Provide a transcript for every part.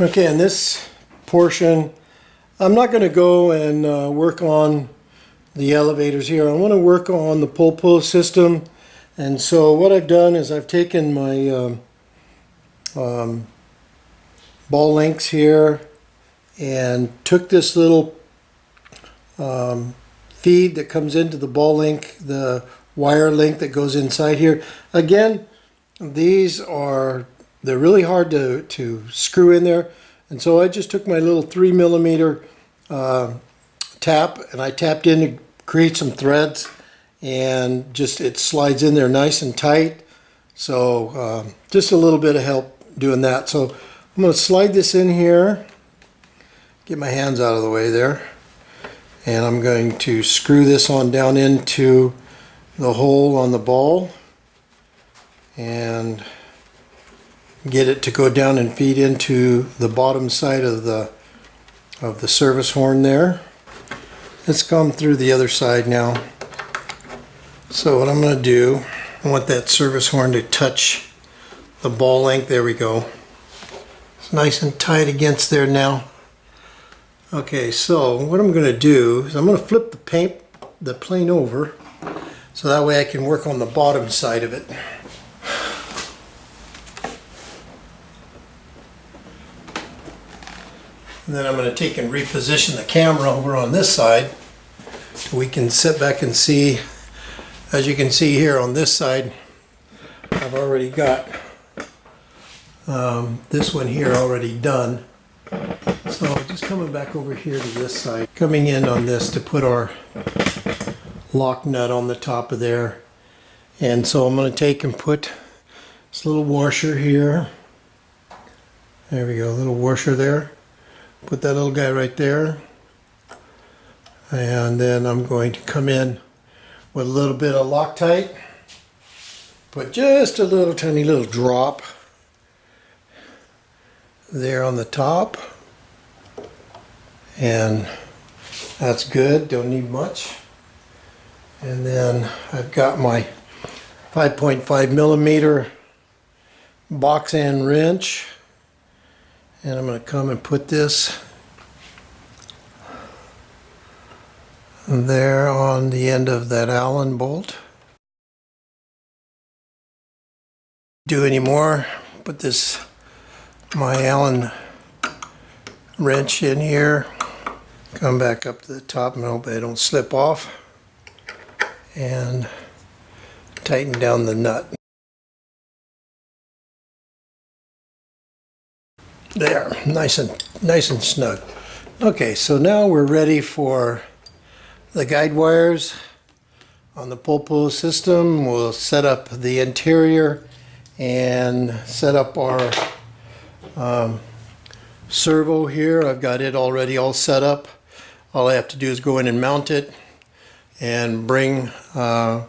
Okay, in this portion, I'm not going to go and work on the elevators here. I want to work on the pull system. And so what I've done is I've taken my ball links here and took this little feed that comes into the ball link, the wire link that goes inside here. Again, they're really hard to screw in there, and so I just took my little 3mm tap and I tapped in to create some threads, and just it slides in there nice and tight. So just a little bit of help doing that. So I'm going to slide this in here, get my hands out of the way there, and I'm going to screw this on down into the hole on the ball and get it to go down and feed into the bottom side of the service horn there. Let's come through the other side now. So what I'm going to do, I want that service horn to touch the ball link. There we go. It's nice and tight against there now. Okay, so what I'm going to do is I'm going to flip the plane over so that way I can work on the bottom side of it. And then I'm going to take and reposition the camera over on this side so we can sit back and see. As you can see here on this side, I've already got this one here already done. So just coming back over here to this side, coming in on this to put our lock nut on the top of there. And so I'm going to take and put this little washer here. There we go, a little washer there. Put that little guy right there. And then I'm going to come in with a little bit of Loctite. Put just a little tiny little drop there on the top. And that's good, don't need much. And then I've got my 5.5mm box end wrench. And I'm going to come and put this there on the end of that Allen bolt. Do any more? Put my Allen wrench in here. Come back up to the top and hope I don't slip off. And tighten down the nut. There, nice and snug. Okay, so now we're ready for the guide wires on the pull system. We'll set up the interior and set up our servo here. I've got it already all set up. All I have to do is go in and mount it and bring the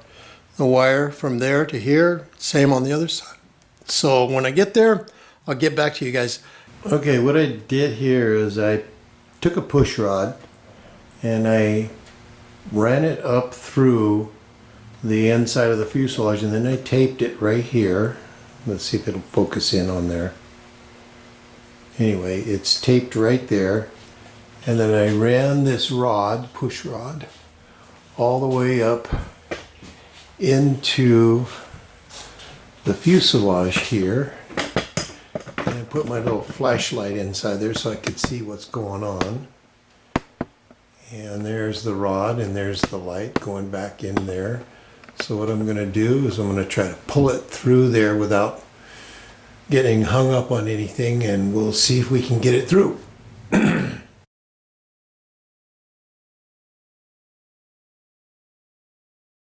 wire from there to here. Same on the other side. So when I get there, I'll get back to you guys. Okay, what I did here is I took a push rod and I ran it up through the inside of the fuselage, and then I taped it right here. Let's see if it'll focus in on there. Anyway, it's taped right there, and then I ran this rod, push rod, all the way up into the fuselage here. Put my little flashlight inside there so I could see what's going on. And there's the rod and there's the light going back in there. So what I'm going to do is I'm going to try to pull it through there without getting hung up on anything, and we'll see if we can get it through.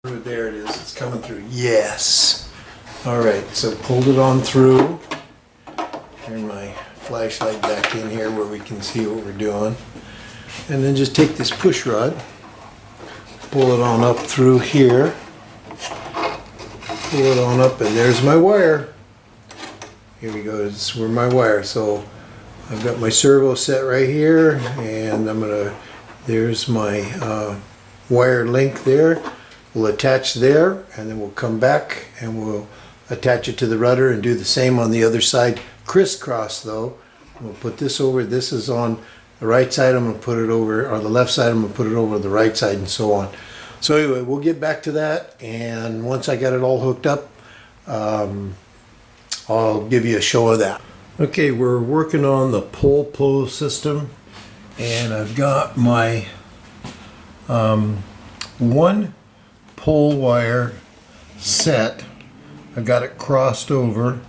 There it is, it's coming through. Yes! Alright, so pulled it on through. Turn my flashlight back in here where we can see what we're doing. And then just take this push rod, pull it on up through here, pull it on up, and there's my wire. Here we go, this is where my wire. So I've got my servo set right here, and there's my wire link there. We'll attach there, and then we'll come back and we'll attach it to the rudder and do the same on the other side. Crisscross though, We'll put this over. This is on the right side. I'm going to put it over, or the left side, I'm going to put it over the right side, and so on. So anyway, we'll get back to that, and once I got it all hooked up, I'll give you a show of that. Okay, we're working on the pole pull system, and I've got my one pole wire set. I've got it crossed over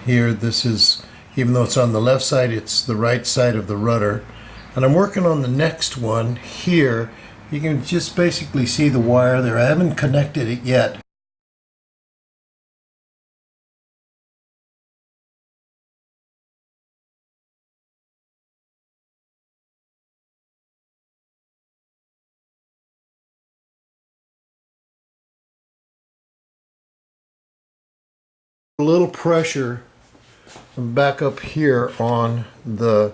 here. This is, even though it's on the left side, it's the right side of the rudder. And I'm working on the next one here. You can just basically see the wire there. I haven't connected it yet. A little pressure back up here on the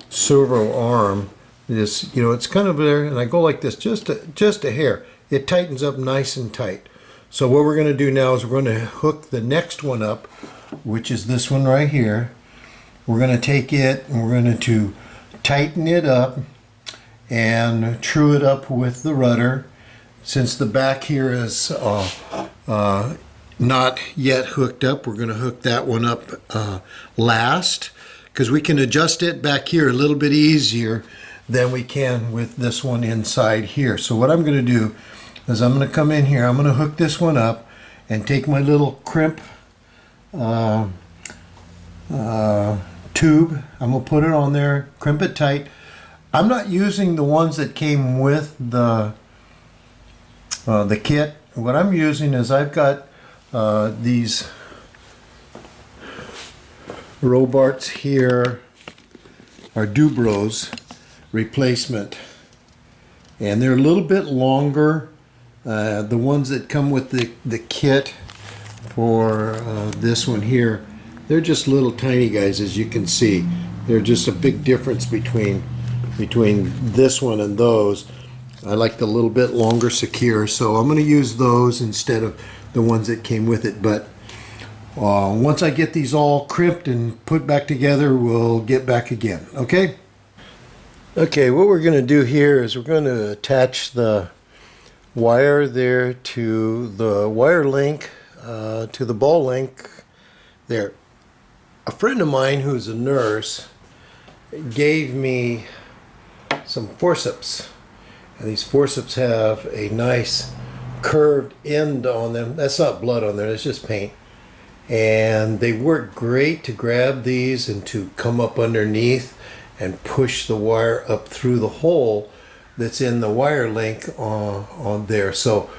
servo arm. This, you know, it's kind of there, and I go like this, just a hair. It tightens up nice and tight. So what we're going to do now is we're going to hook the next one up, which is this one right here. We're going to take it and we're going to tighten it up and true it up with the rudder. Since the back here is not yet hooked up, we're going to hook that one up last, because we can adjust it back here a little bit easier than we can with this one inside here. So what I'm going to do is I'm going to come in here, I'm going to hook this one up and take my little crimp tube. I'm going to put it on there, crimp it tight. I'm not using the ones that came with the kit. What I'm using is I've got these Robarts here, are Dubros replacement, and they're a little bit longer. The ones that come with the kit for this one here, they're just little tiny guys, as you can see. They're just a big difference between this one and those. I like the little bit longer secure, so I'm going to use those instead of the ones that came with it. But once I get these all crimped and put back together, we'll get back again. Okay? Okay, what we're going to do here is we're going to attach the wire there to the wire link, to the ball link there. A friend of mine who's a nurse gave me some forceps, and these forceps have a nice curved end on them. That's not blood on there, that's just paint. And they work great to grab these and to come up underneath and push the wire up through the hole that's in the wire link on there. So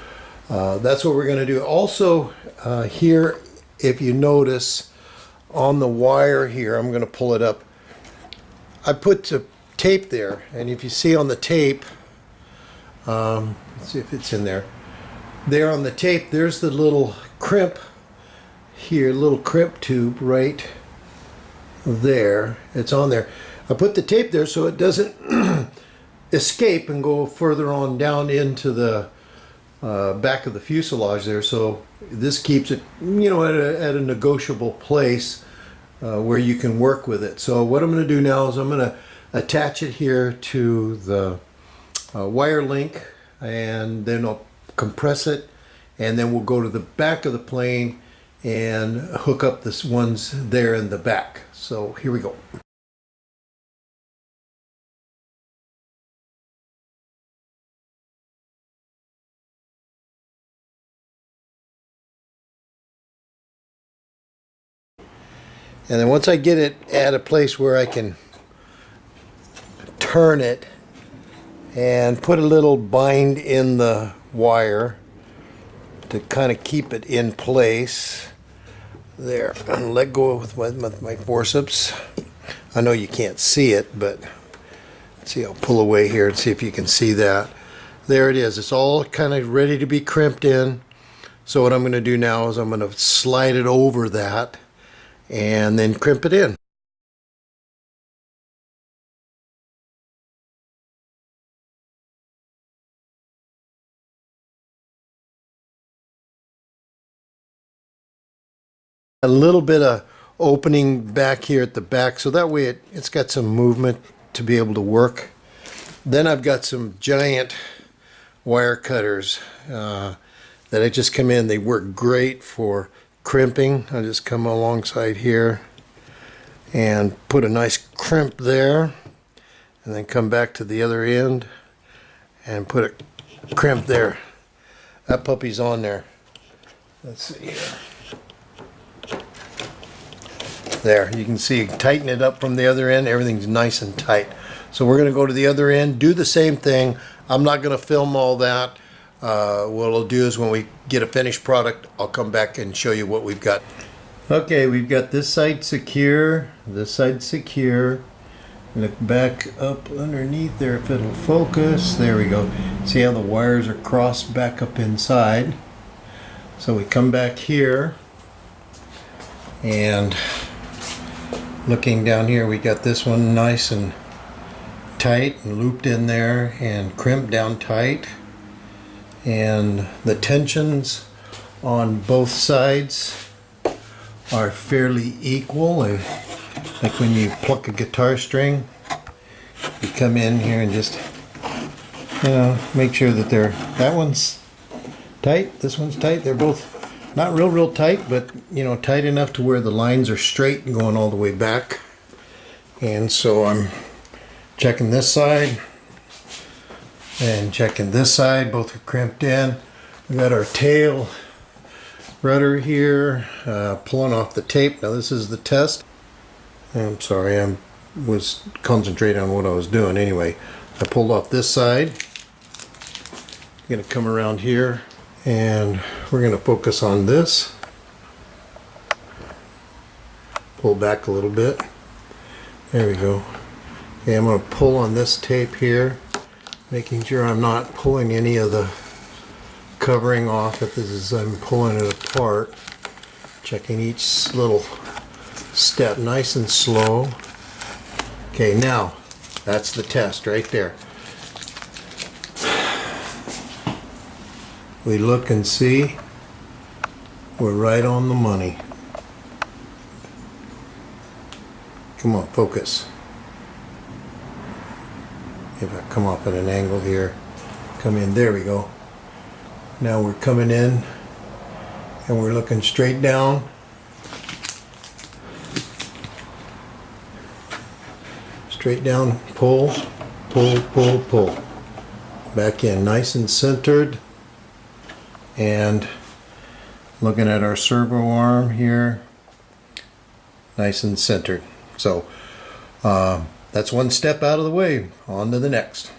that's what we're going to do. Also here, if you notice on the wire here, I'm going to pull it up, I put the tape there, and if you see on the tape, let's see if it's in there. There on the tape, there's the little crimp here, little crimp tube right there. It's on there. I put the tape there so it doesn't escape and go further on down into the back of the fuselage there. So this keeps it, you know, at a negotiable place where you can work with it. So what I'm going to do now is I'm going to attach it here to the wire link, and then I'll compress it, and then we'll go to the back of the plane and hook up this ones there in the back. So here we go. And then once I get it at a place where I can turn it and put a little bind in the wire to kind of keep it in place there, and let go with my forceps. I know you can't see it, but see, I'll pull away here and see if you can see that. There it is. It's all kind of ready to be crimped in. So what I'm going to do now is I'm going to slide it over that and then crimp it in. A little bit of opening back here at the back, so that way it's got some movement to be able to work. Then I've got some giant wire cutters that I just come in. They work great for crimping. I just come alongside here and put a nice crimp there, and then come back to the other end and put a crimp there. That puppy's on there. Let's see here. There, you can see, tighten it up from the other end. Everything's nice and tight. So we're going to go to the other end, do the same thing. I'm not going to film all that. What I'll do is when we get a finished product, I'll come back and show you what we've got. Okay, we've got this side secure, this side secure. Look back up underneath there if it'll focus. There we go. See how the wires are crossed back up inside. So we come back here, and looking down here, we got this one nice and tight and looped in there and crimped down tight. And the tensions on both sides are fairly equal. Like when you pluck a guitar string, you come in here and just, you know, make sure that that one's tight, this one's tight. They're both not real tight, but you know, tight enough to where the lines are straight and going all the way back. And so I'm checking this side and checking this side. Both are crimped in. We got our tail rudder here, pulling off the tape. Now this is the test. I'm sorry, I was concentrating on what I was doing. Anyway, I pulled off this side. I'm going to come around here and we're going to focus on this. Pull back a little bit. There we go. Okay, I'm going to pull on this tape here, making sure I'm not pulling any of the covering off as I'm pulling it apart. Checking each little step nice and slow. Okay, now that's the test right there. We look and see, we're right on the money. Come on, focus. If I come off at an angle here, come in, there we go. Now we're coming in and we're looking straight down. Straight down, pull, pull, pull, pull. Back in, nice and centered. And looking at our servo arm here, nice and centered. So that's one step out of the way. On to the next.